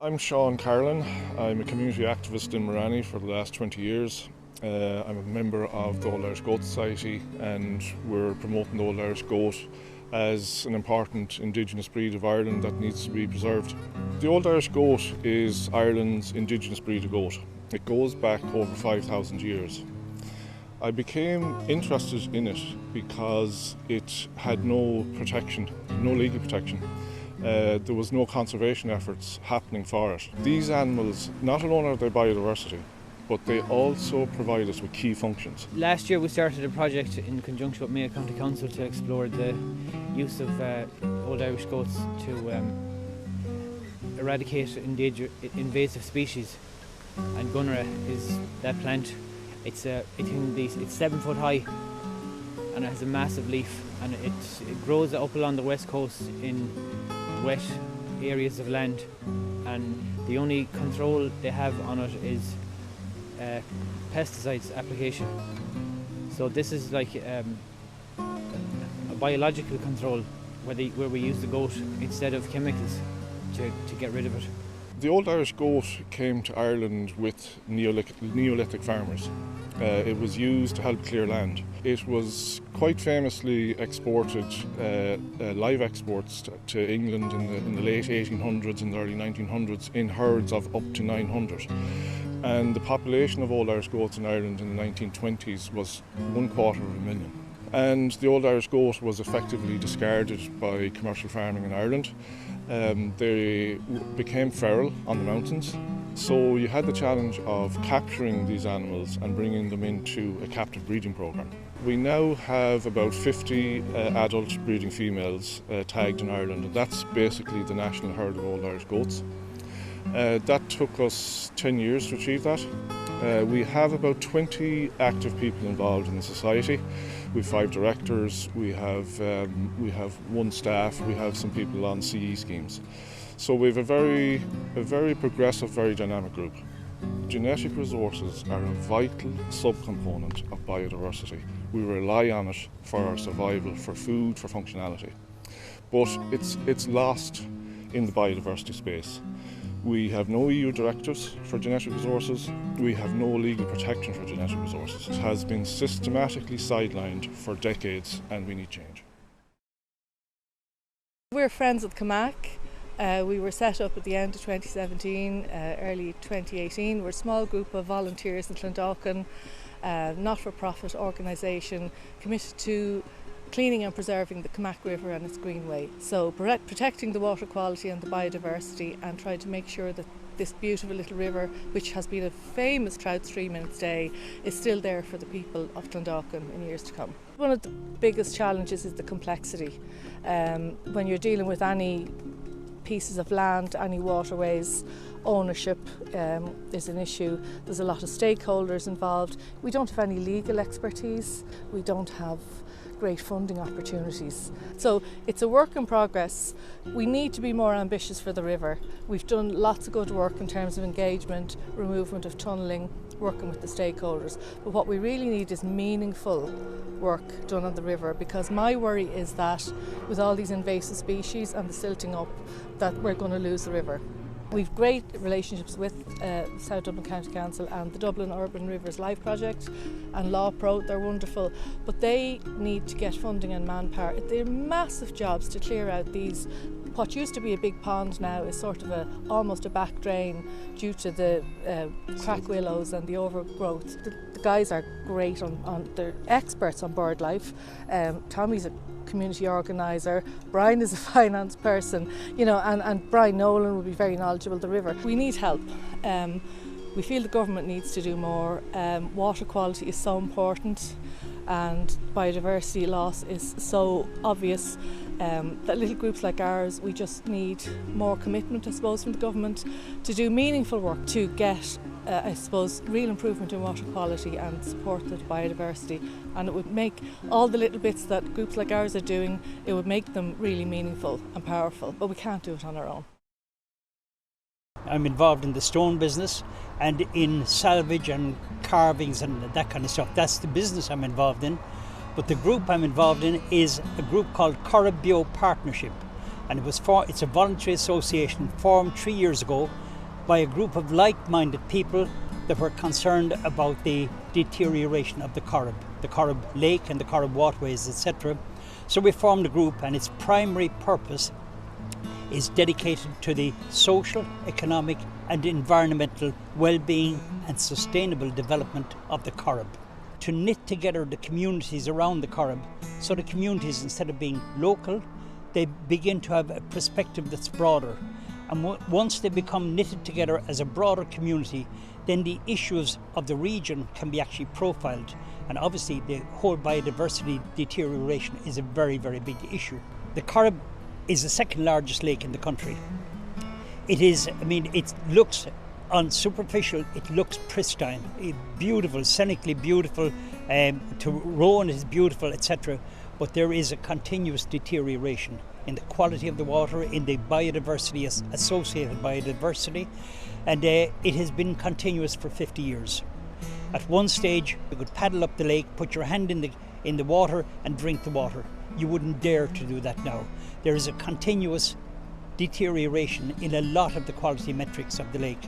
I'm Sean Carlin. I'm a community activist in Morani for the last 20 years. I'm a member of the Old Irish Goat Society, and we're promoting the Old Irish Goat as an important indigenous breed of Ireland that needs to be preserved. The Old Irish Goat is Ireland's indigenous breed of goat. It goes back over 5,000 years. I became interested in it because it had no protection, no legal protection. There was no conservation efforts happening for it. These animals, not alone are they biodiversity, but they also provide us with key functions. Last year we started a project in conjunction with Mayo County Council to explore the use of Old Irish goats to eradicate invasive species. And Gunra is that plant. It's 7 foot high and it has a massive leaf, and it grows up along the west coast in wet areas of land, and the only control they have on it is pesticides application. So this is like a biological control where we use the goat instead of chemicals to get rid of it. The Old Irish Goat came to Ireland with Neolithic farmers. It was used to help clear land. It was quite famously exported, live exports to England in the late 1800s and the early 1900s in herds of up to 900. And the population of Old Irish Goats in Ireland in the 1920s was 250,000. And the Old Irish Goat was effectively discarded by commercial farming in Ireland. They became feral on the mountains. So you had the challenge of capturing these animals and bringing them into a captive breeding programme. We now have about 50 adult breeding females tagged in Ireland, and that's basically the national herd of Old Irish Goats. That took us 10 years to achieve that. We have about 20 active people involved in the society. We have 5 directors, we have 1 staff, we have some people on CE schemes. So we have a very progressive, very dynamic group. Genetic resources are a vital subcomponent of biodiversity. We rely on it for our survival, for food, for functionality. But it's lost in the biodiversity space. We have no EU directives for genetic resources. We have no legal protection for genetic resources. It has been systematically sidelined for decades, and we need change. We're friends with Camac. We were set up at the end of 2017, early 2018. We're a small group of volunteers in Clondalkin, not-for-profit organisation committed to cleaning and preserving the Camac River and its greenway. So protecting the water quality and the biodiversity, and trying to make sure that this beautiful little river, which has been a famous trout stream in its day, is still there for the people of Clondalkin in years to come. One of the biggest challenges is the complexity. When you're dealing with any pieces of land, any waterways, ownership is an issue. There's a lot of stakeholders involved. We don't have any legal expertise. We don't have great funding opportunities. So it's a work in progress. We need to be more ambitious for the river. We've done lots of good work in terms of engagement, removal of tunnelling, working with the stakeholders. But what we really need is meaningful work done on the river, because my worry is that with all these invasive species and the silting up, that we're going to lose the river. We've great relationships with South Dublin County Council and the Dublin Urban Rivers Life Project and Law Pro. They're wonderful, but they need to get funding and manpower. They're massive jobs to clear out these. What used to be a big pond now is sort of almost a back drain due to the crack willows and the overgrowth. The guys are great they're experts on bird life. Tommy's a community organiser, Brian is a finance person, and Brian Nolan will be very knowledgeable of the river. We need help. We feel the government needs to do more. Water quality is so important, and biodiversity loss is so obvious that little groups like ours, we just need more commitment, I suppose, from the government to do meaningful work to get, real improvement in water quality and support the biodiversity. And it would make all the little bits that groups like ours are doing, it would make them really meaningful and powerful, but we can't do it on our own. I'm involved in the stone business and in salvage and carvings and that kind of stuff. That's the business I'm involved in. But the group I'm involved in is a group called Corrib Bio Partnership, and it's a voluntary association formed 3 years ago, by a group of like-minded people that were concerned about the deterioration of the Corrib Lake and the Corrib waterways, etc. So we formed a group, and its primary purpose is dedicated to the social, economic and environmental well-being and sustainable development of the Corrib. To knit together the communities around the Corrib, so the communities, instead of being local, they begin to have a perspective that's broader. And once they become knitted together as a broader community, then the issues of the region can be actually profiled. And obviously the whole biodiversity deterioration is a very, very big issue. The Corrib is the second largest lake in the country. It is, it looks, on superficial, it looks pristine, beautiful, scenically beautiful, to row in is beautiful, etc. But there is a continuous deterioration in the quality of the water, in the biodiversity, associated biodiversity, and it has been continuous for 50 years. At one stage, you could paddle up the lake, put your hand in the water and drink the water. You wouldn't dare to do that now. There is a continuous deterioration in a lot of the quality metrics of the lake,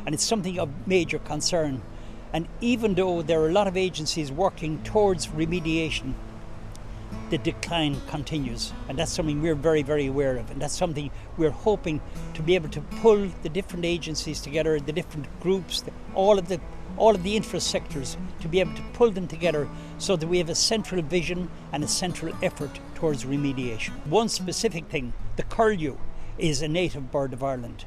and it's something of major concern. And even though there are a lot of agencies working towards remediation, the decline continues, and that's something we're very, very aware of, and that's something we're hoping to be able to pull the different agencies together, the different groups, all of the interest sectors, to be able to pull them together so that we have a central vision and a central effort towards remediation. One specific thing, the curlew is a native bird of Ireland,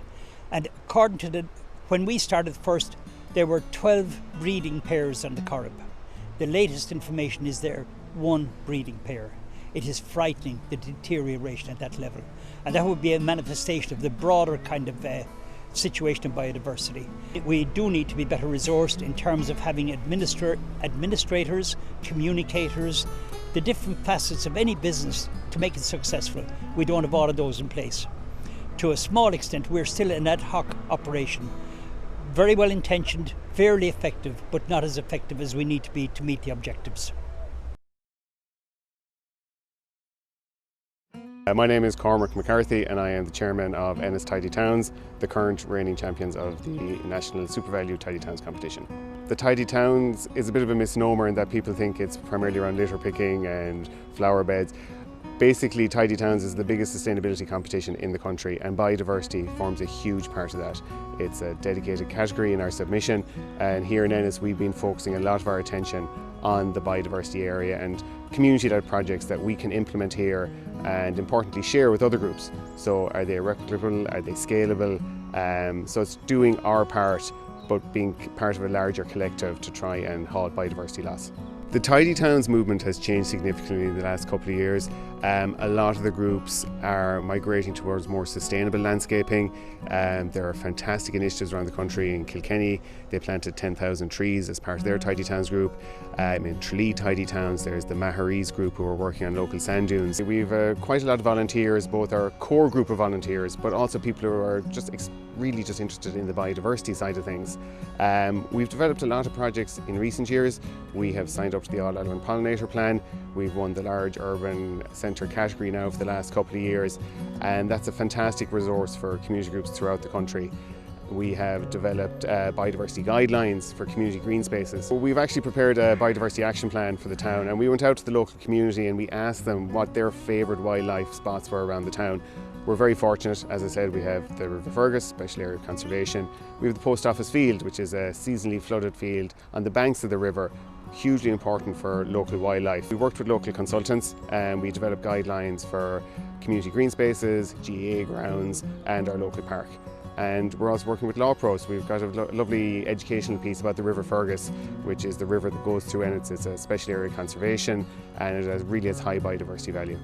and according to when we started first, there were 12 breeding pairs on the Corrib. The latest information is there 1 breeding pair. It is frightening, the deterioration at that level, and that would be a manifestation of the broader kind of situation of biodiversity. We do need to be better resourced in terms of having administrators, communicators, the different facets of any business to make it successful. We don't have all of those in place. To a small extent, we're still an ad hoc operation. Very well intentioned, fairly effective, but not as effective as we need to be to meet the objectives. My name is Cormac McCarthy, and I am the chairman of Ennis Tidy Towns, the current reigning champions of the National SuperValue Tidy Towns competition. The Tidy Towns is a bit of a misnomer in that people think it's primarily around litter picking and flower beds. Basically, Tidy Towns is the biggest sustainability competition in the country, and biodiversity forms a huge part of that. It's a dedicated category in our submission, and here in Ennis we've been focusing a lot of our attention on the biodiversity area and community-led projects that we can implement here and importantly share with other groups. So are they replicable, are they scalable? So it's doing our part but being part of a larger collective to try and halt biodiversity loss. The Tidy Towns movement has changed significantly in the last couple of years. A lot of the groups are migrating towards more sustainable landscaping. There are fantastic initiatives around the country. In Kilkenny, they planted 10,000 trees as part of their Tidy Towns group. In Tralee Tidy Towns, there's the Maharees group who are working on local sand dunes. We've quite a lot of volunteers, both our core group of volunteers, but also people who are really just interested in the biodiversity side of things. We've developed a lot of projects in recent years. We have signed up to the All Ireland Pollinator Plan. We've won the large urban centre category now for the last couple of years, and that's a fantastic resource for community groups throughout the country. We have developed biodiversity guidelines for community green spaces. We've actually prepared a biodiversity action plan for the town, and we went out to the local community and we asked them what their favourite wildlife spots were around the town. We're very fortunate, as I said, we have the River Fergus, Special Area of Conservation. We have the Post Office Field, which is a seasonally flooded field on the banks of the river, hugely important for local wildlife. We worked with local consultants and we developed guidelines for community green spaces, GAA grounds and our local park. And we're also working with law pros. We've got a lovely educational piece about the River Fergus, which is the river that goes through Ennis. It's a special area of conservation and it really has high biodiversity value.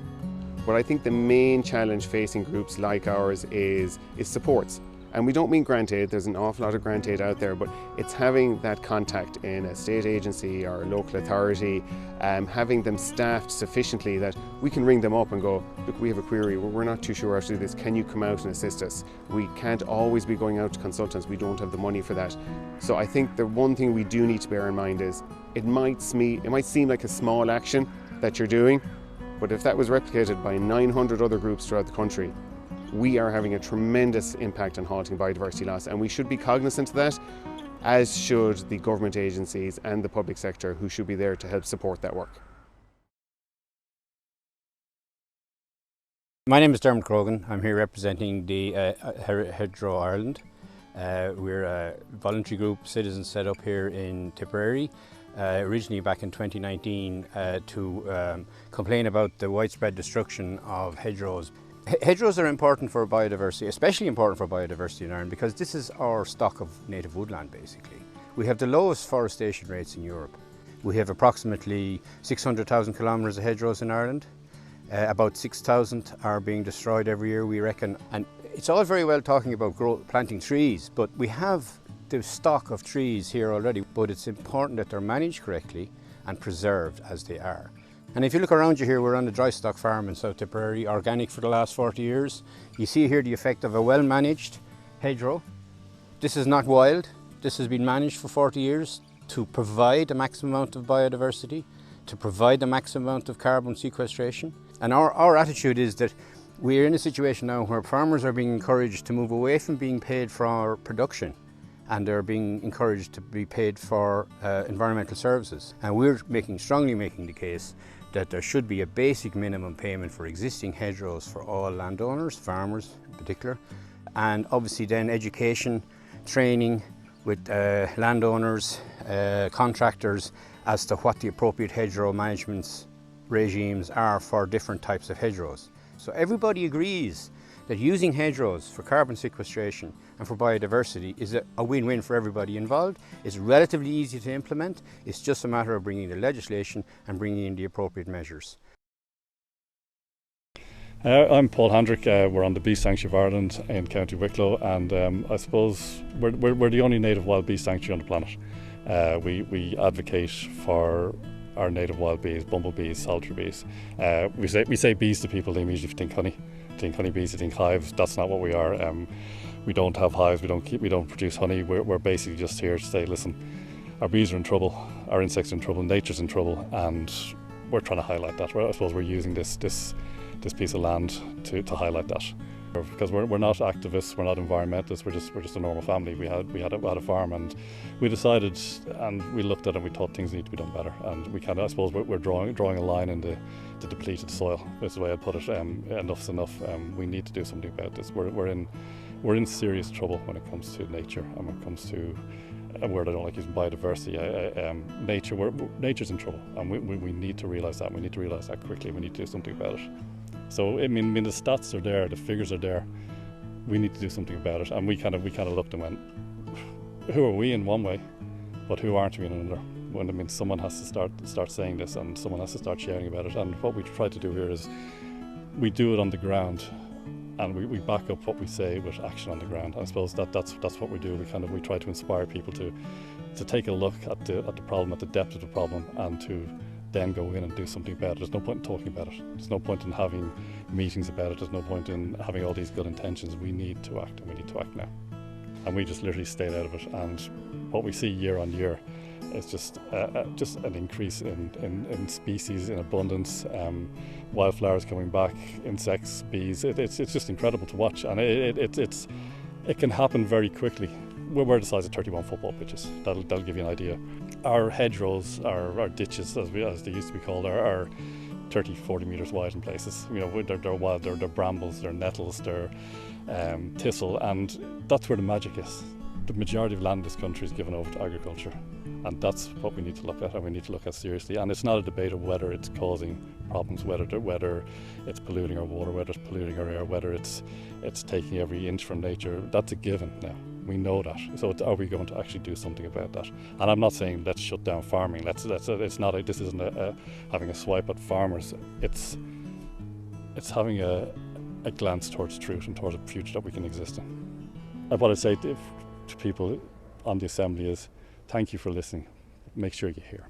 But I think the main challenge facing groups like ours is supports. And we don't mean grant aid, there's an awful lot of grant aid out there, but it's having that contact in a state agency or a local authority, having them staffed sufficiently that we can ring them up and go, look, we have a query, we're not too sure how to do this, can you come out and assist us? We can't always be going out to consultants, we don't have the money for that. So I think the one thing we do need to bear in mind is it might seem like a small action that you're doing, but if that was replicated by 900 other groups throughout the country, we are having a tremendous impact on halting biodiversity loss, and we should be cognizant of that, as should the government agencies and the public sector, who should be there to help support that work. My name is Dermot Croghan. I'm here representing the Hedgerow Ireland. We're a voluntary group, citizens set up here in Tipperary, originally back in 2019 to complain about the widespread destruction of hedgerows. Hedgerows are important for biodiversity, especially important for biodiversity in Ireland, because this is our stock of native woodland basically. We have the lowest forestation rates in Europe. We have approximately 600,000 kilometres of hedgerows in Ireland. About 6,000 are being destroyed every year, we reckon. And it's all very well talking about planting trees, but we have the stock of trees here already. But it's important that they're managed correctly and preserved as they are. And if you look around you here, we're on a dry stock farm in South Tipperary, organic for the last 40 years. You see here the effect of a well-managed hedgerow. This is not wild. This has been managed for 40 years to provide a maximum amount of biodiversity, to provide the maximum amount of carbon sequestration. And our attitude is that we're in a situation now where farmers are being encouraged to move away from being paid for production, and they're being encouraged to be paid for environmental services. And we're strongly making the case that there should be a basic minimum payment for existing hedgerows for all landowners, farmers in particular, and obviously then education, training with landowners, contractors as to what the appropriate hedgerow management regimes are for different types of hedgerows. So everybody agrees that using hedgerows for carbon sequestration and for biodiversity is a win-win for everybody involved. It's relatively easy to implement. It's just a matter of bringing the legislation and bringing in the appropriate measures. I'm Paul Handrick. We're on the Beast Sanctuary of Ireland in County Wicklow, and I suppose we're the only native wild beast sanctuary on the planet. We advocate for our native wild bees, bumblebees, solitary bees. We say bees to people, they immediately think honey. Think honeybees, they think hives. That's not what we are. We don't have hives. We don't produce honey. We're basically just here to say, listen, our bees are in trouble, our insects are in trouble, nature's in trouble, and we're trying to highlight that. I suppose we're using this piece of land to highlight that. Because we're not activists, we're not environmentalists, we're just a normal family. We had a farm, and we decided, and we looked at it and we thought things need to be done better. And we kind of, I suppose we're drawing a line in the depleted soil. That's the way I'd put it. Enough's enough. We need to do something about this. We're in serious trouble when it comes to nature, and when it comes to a word I don't like using, biodiversity. Nature's in trouble, and we need to realise that. We need to realise that quickly. We need to do something about it. So I mean the stats are there, the figures are there. We need to do something about it, and we kind of looked and went, who are we in one way, but who aren't we in another? When someone has to start saying this, and someone has to start sharing about it. And what we try to do here is we do it on the ground, and we back up what we say with action on the ground. I suppose that's what we do. We try to inspire people to take a look at the problem, at the depth of the problem, and to then go in and do something about it. There's no point in talking about it. There's no point in having meetings about it. There's no point in having all these good intentions. We need to act, and we need to act now. And we just literally stayed out of it. And what we see year on year is just an increase in species, in abundance, wildflowers coming back, insects, bees. It's just incredible to watch, and it can happen very quickly. We're the size of 31 football pitches. That'll give you an idea. Our hedgerows, our ditches, as they used to be called, are 30, 40 metres wide in places. You know, they're wild, they're brambles, they're nettles, they're thistle, and that's where the magic is. The majority of land in this country is given over to agriculture, and that's what we need to look at, and we need to look at seriously. And it's not a debate of whether it's causing problems, whether it's polluting our water, whether it's polluting our air, whether it's taking every inch from nature. That's a given now. We know that. So are we going to actually do something about that? And I'm not saying let's shut down farming. This isn't having a swipe at farmers. It's having a glance towards truth and towards a future that we can exist in. And what I'd say to people on the assembly is, thank you for listening. Make sure you hear.